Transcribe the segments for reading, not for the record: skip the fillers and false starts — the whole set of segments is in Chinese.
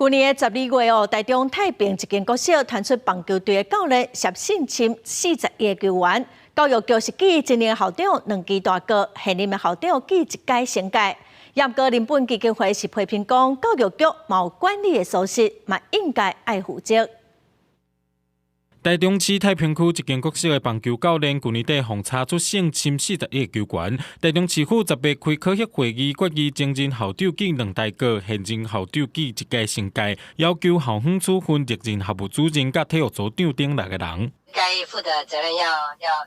去年的12月台中太平一间国小传出棒球队的教练涉性侵41个球员，教育局是记今年校长2记大过，现任的校长记1届升届。也不过林本基金会是批评讲，教育局冇管理的疏失，嘛应该爱负责。台中市太平区一间国小的棒球教练，去年底被查出性侵41个球员。台中市府10月开科协会议，决议前任校长记2大过，现任校长记1届升届，要求校方处分历任校务主任甲体育组长等6个人。该负的责任要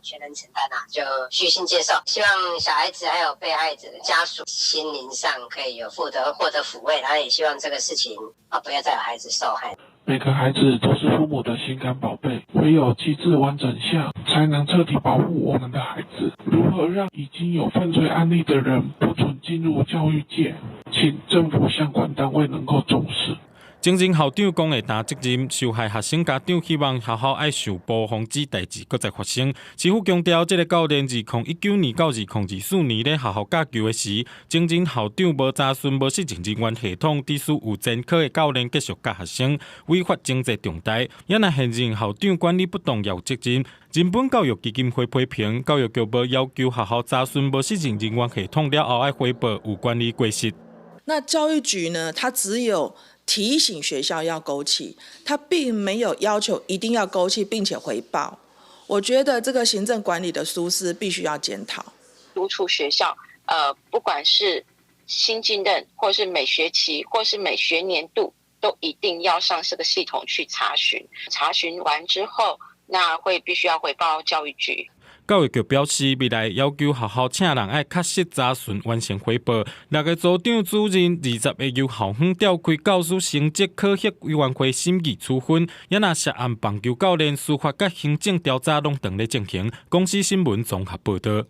全人承担就虚心接受。希望小孩子还有被害者的家属心灵上可以有获得抚慰，然后也希望这个事情不要再有孩子受害。每个孩子都是父母的心肝宝贝，唯有机制完整下，才能彻底保护我们的孩子。如何让已经有犯罪案例的人不准进入教育界？请政府相关单位能够重视。前任校长讲会担责任，受害学生家长希望学校爱受保，防止代志搁再发生。市府强调，这个教练2019年到2024年咧学校教球的时，前任校长无查询无实证人员系统，只需有前科的教练继续教学生，违法经济重大。也若现任校长管理不当也有责任。人本教育基金会批评，教育局无要求学校查询无实证人员系统了后，爱回报有管理过失。那教育局呢？它只有提醒学校要勾起，它并没有要求一定要勾起并且回报。我觉得这个行政管理的疏失必须要检讨。督促学校，不管是新进任，或是每学期，或是每学年度，都一定要上这个系统去查询。查询完之后，那必须要回报教育局。教育局表示，未来要求学校请人爱确实查询，完成回报。6个组长主任20月由校方调开教师成绩考核委员会审议处分，也若涉案棒球教练司法甲行政调查拢正在进行。公司新闻综合报道。